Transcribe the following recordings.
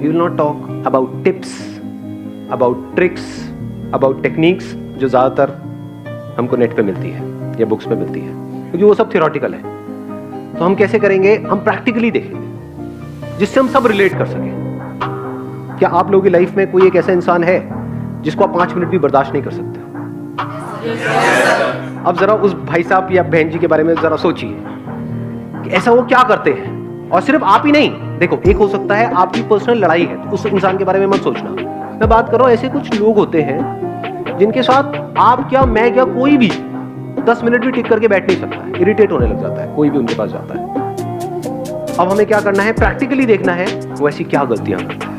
We will not talk about tips, about tricks, about techniques जो ज़्यादातर हमको net पे मिलती है या बुक्स पे मिलती है, क्योंकि वो सब थियोरेटिकल है। तो हम कैसे करेंगे? हम प्रैक्टिकली देखेंगे जिससे हम सब रिलेट कर सकें। क्या आप लोगों की लाइफ में कोई एक ऐसा इंसान है जिसको आप 5 मिनट भी बर्दाश्त नहीं कर सकते? अब जरा उस भाई साहब या बहन जी के बारे में जरा सोचिए कि ऐसा वो क्या करते हैं। और सिर्फ आप ही नहीं, देखो एक हो सकता है आपकी पर्सनल लड़ाई है, तो उस इंसान के बारे में मत सोचना। मैं बात कर रहा हूं ऐसे कुछ लोग होते हैं जिनके साथ आप क्या, मैं क्या, कोई भी 10 मिनट भी टिक करके बैठ नहीं सकता है, इरिटेट होने लग जाता है कोई भी उनके पास जाता है। अब हमें क्या करना है? प्रैक्टिकली देखना है वो ऐसी क्या गलतियां करते हैं।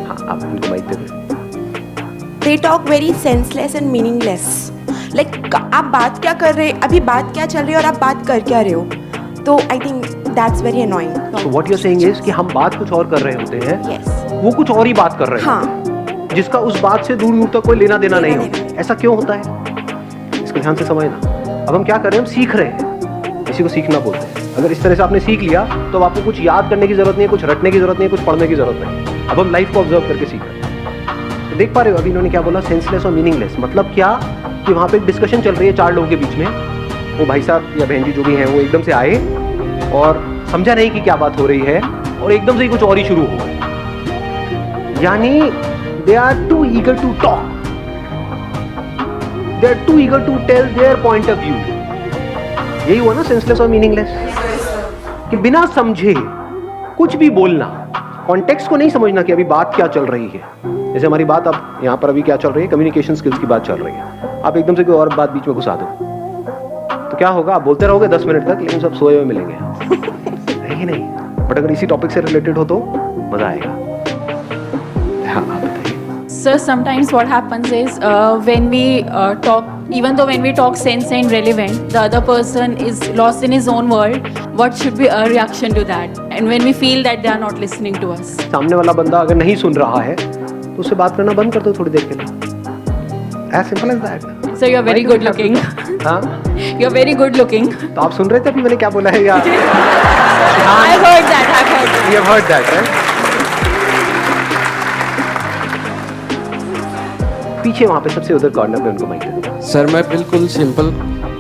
हाँ, आप उनको माइक दे दें। They talk very senseless and meaningless. Like आप बात क्या कर रहे, अभी बात क्या चल रही है और आप बात कर क्या रहे हो? तो I think that's very annoying. So what you're saying is कि हम बात कुछ और कर रहे होते हैं, Yes. वो कुछ और ही बात कर रहे हाँ. हैं, जिसका उस बात से दूर दूर तक कोई लेना देना नहीं होता। ऐसा क्यों होता है? इसको ध्यान से समझना। अब हम क्या कर रहे हैं? हम सीख रहे हैं, इसी को सीखना बोलते हैं। अगर इस तरह से आपने सीख लिया तो अब आपको कुछ याद करने की जरूरत नहीं है, कुछ रटने की जरूरत नहीं है, कुछ पढ़ने की जरूरत नहीं। अब हम लाइफ को ऑब्जर्व करके सीख रहे हैं। तो देख पा रहे हो अभी इन्होंने क्या बोला? सेंसलेस और मीनिंगलेस। मतलब क्या कि वहाँ पे एक डिस्कशन चल रही है 4 लोगों के बीच में, वो भाई साहब या बहन जी जो भी हैं वो एकदम से आए और समझा नहीं कि क्या बात हो रही है और एकदम से ही कुछ और ही शुरू हो गया। यानी they are too eager to talk, they are too eager to tell their point of view. यही हुआ ना सेंसलेस और मीनिंगलेस, कि बिना समझे कुछ भी बोलना, कॉन्टेक्स्ट को नहीं समझना कि अभी बात क्या चल रही है। जैसे हमारी बात अब यहाँ पर अभी क्या चल रही है? कम्युनिकेशन स्किल्स की बात चल रही है। आप एकदम से कोई और बात बीच में घुसा दो तो क्या होगा? आप बोलते रहोगे 10 मिनट तक, लेकिन सब सोए हुए मिलेंगे है कि नहीं? बट अगर इसी टॉपिक से रिलेटेड हो तो मजा आएगा। हाँ, आप बताइए। Sir, sometimes what happens is when we talk, even though when we talk sense and relevant, the other person is lost in his own world. What should be our reaction to that? And when we feel that they are not listening to us. सामने वाला बंदा अगर नहीं सुन रहा है तो उससे बात करना बंद कर दो थोड़ी देर के लिए। As simple as that. Sir, you are very good looking. हाँ, You are very good looking. तो आप सुन रहे थे अभी मैंने क्या बोला है या? I heard that. I heard that. You have heard that, right? पीछे वहाँ पे सबसे उधर कॉर्नर पे उनको माइक दे दो। सर मैं बिल्कुल सिंपल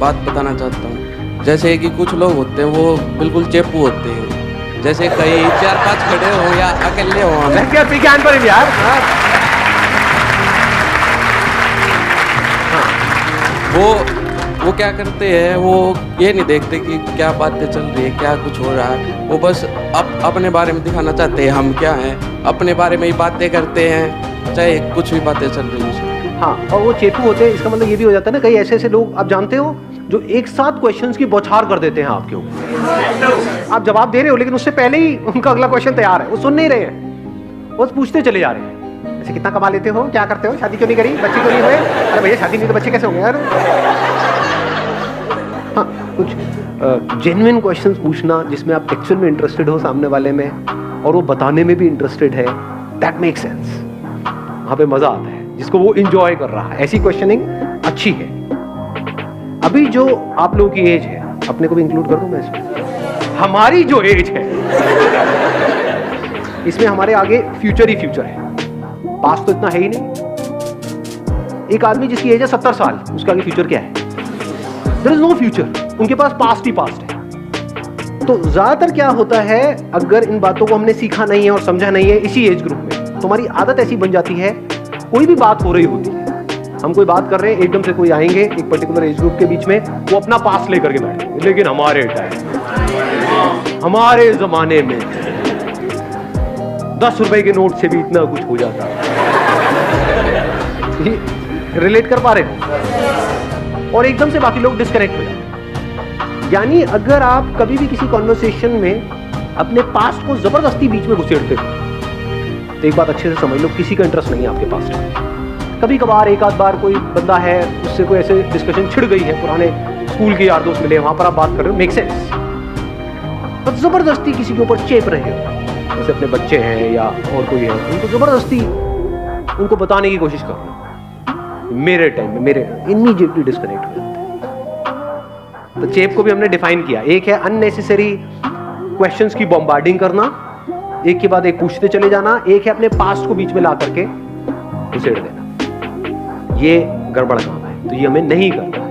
बात बताना चाहता हूँ। जैसे कि कुछ लोग होते हैं वो बिल्कुल चेपू होते हैं, जैसे कई 4-5 खड़े हो या अकेले हो। Let's get big hand for him, यार। वो क्या करते हैं, वो ये नहीं देखते कि क्या बातें चल रही है, क्या कुछ हो रहा है। वो बस अपने बारे में दिखाना चाहते हैं हम क्या हैं, अपने बारे में ही बातें करते हैं, चाहे कुछ भी बातें चल रही है। हाँ, और वो चेपू होते हैं। इसका मतलब ये भी हो जाता है ना, कई ऐसे लोग आप जानते हो जो एक साथ क्वेश्चंस की बौछार कर देते हैं आपके ऊपर। आप जवाब दे रहे हो लेकिन उससे पहले ही उनका अगला क्वेश्चन तैयार है, वो सुन नहीं रहे हैं, वो पूछते चले जा रहे हैं। जैसे कितना कमा लेते हो, क्या करते हो, शादी क्यों नहीं करी, बच्चे क्यों नहीं हुए? अरे भैया शादी नहीं तो बच्चे कैसे होंगे यार? हाँ, कुछ जेन्युइन क्वेश्चंस पूछना जिसमें आप एक्चुअल में इंटरेस्टेड हो सामने वाले में और वो बताने में भी इंटरेस्टेड है, दैट मेक सेंस। वहाँ पे मजा आता है, जिसको वो इंजॉय कर रहा है। ऐसी क्वेश्चनिंग अच्छी है। अभी जो आप लोगों की एज है, अपने को भी इंक्लूड कर दूं मैं इसमें, हमारी जो एज है इसमें हमारे आगे फ्यूचर ही फ्यूचर है, पास्ट तो इतना है ही नहीं। एक आदमी जिसकी एज है 70 साल, उसका आगे फ्यूचर क्या है? देयर इज नो फ्यूचर, उनके पास पास्ट ही पास्ट है। तो ज्यादातर क्या होता है, अगर इन बातों को हमने सीखा नहीं है और समझा नहीं है इसी एज ग्रुप में, तो हमारी आदत ऐसी बन जाती है, कोई भी बात हो रही होती है, हम कोई बात कर रहे हैं, एकदम से कोई आएंगे एक पर्टिकुलर एज ग्रुप के बीच में, वो अपना पास लेकर के बैठे, लेकिन हमारे टाइम, हमारे जमाने में 10 रुपए के नोट से भी इतना कुछ हो जाता है। रिलेट कर पा रहे हो? और एकदम से बाकी लोग डिस्कनेक्ट हो जाते। यानी अगर आप कभी भी किसी कॉन्वर्सेशन में अपने पास्ट को जबरदस्ती बीच में घुसेड़ते हो तो एक बात अच्छे से समझ लो, किसी का इंटरेस्ट नहीं है आपके पास। कभी कभार एक आध बार कोई बंदा है, उससे कोई ऐसे डिस्कशन छिड़ गई है, पुराने स्कूल के यार दोस्त मिले, वहां पर आप बात कर रहे हो, मेक सेंस। पर जबरदस्ती किसी के ऊपर चेप रहे हो, जैसे अपने बच्चे हैं या और कोई है, उनको जबरदस्ती उनको बताने की कोशिश कर रहे हो, मेरे टाइम में मेरे इमीडिएटली डिस्कनेक्ट हो जाते हैं। तो चेप को भी हमने डिफाइन किया, एक है अननेसेसरी क्वेश्चंस की बॉम्बार्डिंग करना, एक के बाद एक पूछते चले जाना, एक है अपने पास्ट को बीच में ला करके घुसेड़ देना। ये गड़बड़ काम है, तो ये हमें नहीं करना है।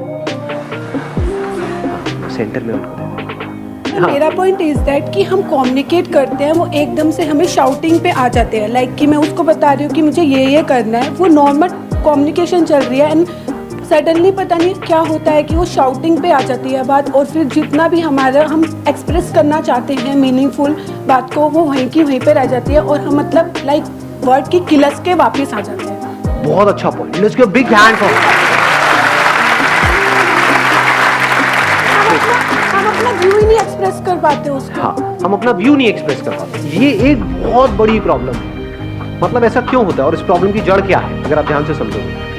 सेंटर में उनको देना। मेरा पॉइंट इज दैट कि हम कम्युनिकेट करते हैं, वो एकदम से हमें शाउटिंग पे आ जाते हैं, लाइक कि मैं उसको बता रही हूँ कि मुझे ये करना है, वो नॉर्मल कम्युनिकेशन चल रही है एंड सडनली पता नहीं क्या होता है कि वो शाउटिंग पे आ जाती है बात, और फिर जितना भी हमारा हम एक्सप्रेस करना चाहते हैं मीनिंगफुल बात को, वो वहीं की वहीं पे रह जाती है और हम मतलब लाइक वर्ड की किलस के वापस आ जाते हैं। बहुत अच्छा point, let's give big hand for. हम अपना व्यू ही नहीं एक्सप्रेस कर पाते उसको। हाँ, हम अपना व्यू नहीं एक्सप्रेस कर पाते। ये एक बहुत बड़ी प्रॉब्लम है। मतलब ऐसा क्यों होता है और इस प्रॉब्लम की जड़ क्या है, अगर आप ध्यान से समझोगे।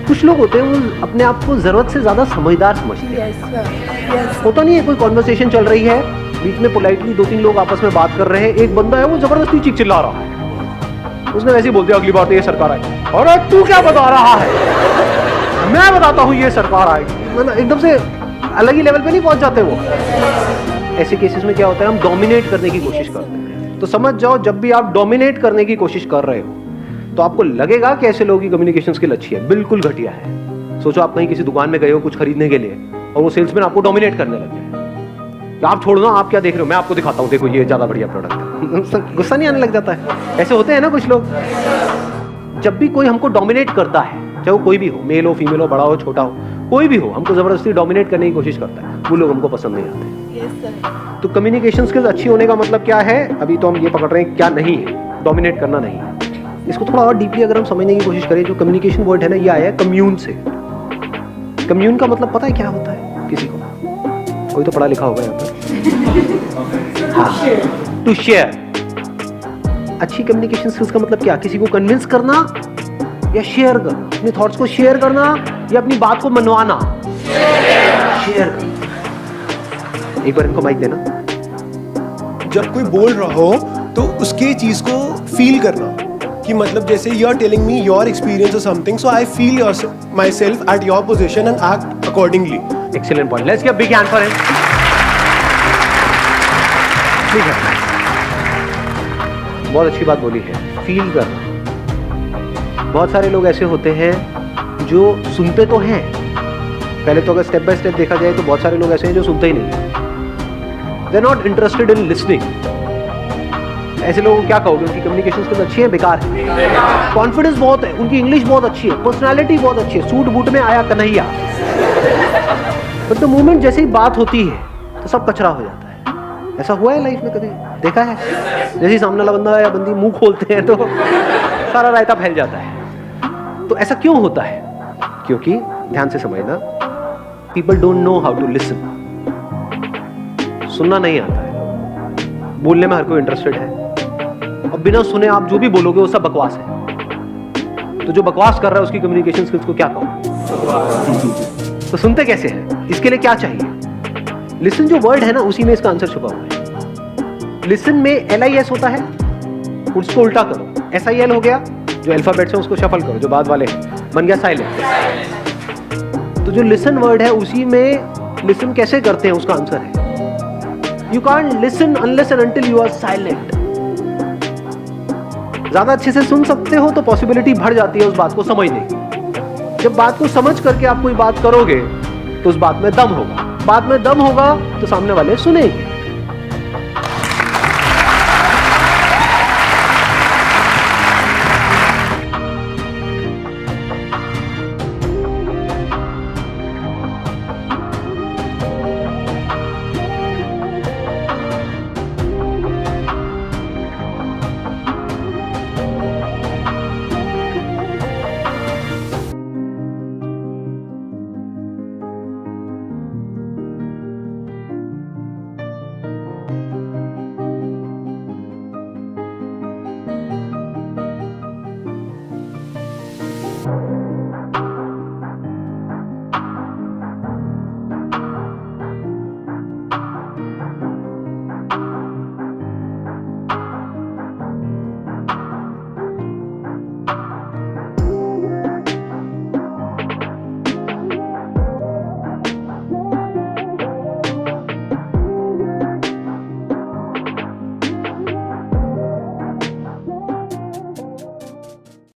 कुछ लोग होते हैं वो अपने आप को जरूरत से ज्यादा समझदार समझते हैं। यस होता नहीं है, कोई कॉन्वर्सेशन चल रही है, बीच में पोलाइटली 2-3 लोग आपस में बात कर रहे हैं, एक बंदा है वो जबरदस्ती चीख चिल्ला रहा है, उसने वैसे ही बोल दिया अगली बार तो ये सरकार आएगी। और तू क्या बता रहा है, मैं बताता हूँ ये सरकार आएगी। मतलब एकदम से अलग ही लेवल पे नहीं पहुंच जाते वो। ऐसे केसेस में क्या होता है, हम डोमिनेट करने की कोशिश करते हैं। तो समझ जाओ, जब भी आप डोमिनेट करने की कोशिश कर रहे हो तो आपको लगेगा कि ऐसे लोगों की कम्युनिकेशन स्किल अच्छी है, बिल्कुल घटिया है। सोचो आप कहीं किसी दुकान में गए हो कुछ खरीदने के लिए और वो सेल्समैन आपको डोमिनेट करने लग जाए, आप छोड़ो ना, आप क्या देख रहे हो, मैं आपको दिखाता हूँ, देखो ये ज्यादा बढ़िया प्रोडक्ट है। गुस्सा नहीं आने लग जाता है? ऐसे होते हैं ना कुछ लोग। जब भी कोई हमको डोमिनेट करता है, चाहे वो कोई भी हो, मेल हो, फीमेल हो, बड़ा हो, छोटा हो, कोई भी हो, हमको जबरदस्ती डोमिनेट करने की कोशिश करता है, वो लोग हमको पसंद नहीं आते। Yes sir. तो कम्युनिकेशन स्किल्स अच्छी होने का मतलब क्या है, अभी तो हम ये पकड़ रहे हैं क्या नहीं है, डोमिनेट करना नहीं है। इसको थोड़ा और डीपली अगर हम समझने की कोशिश करें, जो कम्युनिकेशन वर्ड है ना, ये आया है कम्यून से। कम्यून का मतलब पता है क्या होता है किसी को? कोई तो पढ़ा लिखा होगा यहाँ पर। हाँ, टू शेयर। अच्छी कम्युनिकेशन स्किल्स का मतलब क्या? किसी को कन्विंस करना या शेयर करना, अपने थॉट्स को शेयर करना या अपनी बात को मनवाना। शेयर करना। एक बार इनको माइक देना। जब कोई बोल रहा हो तो उसके चीज को फील करना, कि मतलब जैसे you are telling me your experience और something, so I feel myself at your position and act accordingly. Excellent point, let's give big hand for him. ठीक है, बहुत अच्छी बात बोली है, फील करना। बहुत सारे लोग ऐसे होते हैं जो सुनते तो हैं, पहले तो अगर स्टेप बाय स्टेप देखा जाए तो बहुत सारे लोग ऐसे हैं जो सुनते ही नहीं, they are not interested in listening. ऐसे लोगों को क्या कहोगे? उनकी कम्युनिकेशन स्किल्स अच्छी है, बेकार है। कॉन्फिडेंस बहुत है, उनकी इंग्लिश बहुत अच्छी है, पर्सनालिटी बहुत अच्छी है, सूट बूट में आया कन्हैया, बट द मोमेंट जैसे ही बात होती है तो सब कचरा हो जाता है। ऐसा हुआ है लाइफ में कभी? देखा है? जैसे ही सामने वाला बंदा या बंदी मुंह खोलते हैं तो सारा रायता फैल जाता है। तो ऐसा क्यों होता है? क्योंकि ध्यान से समझना, people don't know how to listen. सुनना नहीं आता है, बोलने में हर कोई इंटरेस्टेड है, और बिना सुने आप जो भी बोलोगे वो सब बकवास है। तो जो बकवास कर रहा है उसकी कम्युनिकेशन स्किल्स को क्या कहो? तो सुनते कैसे हैं? इसके लिए क्या चाहिए? लिसन जो वर्ड है ना, उसी में इसका आंसर छुपा हुआ है। लिसन में LIS होता है, उसको उल्टा करो, SIL हो गया, जो अल्फाबेट्स है उसको शफल करो, जो बाद वाले बन गया साइलेंट। तो जो लिसन वर्ड है उसी में लिसन कैसे करते हैं उसका आंसर है, you can't listen unless and until you are silent. ज्यादा अच्छे से सुन सकते हो तो पॉसिबिलिटी बढ़ जाती है उस बात को समझने की। जब बात को समझ करके आप कोई बात करोगे तो उस बात में दम होगा, बात में दम होगा तो सामने वाले सुनेंगे।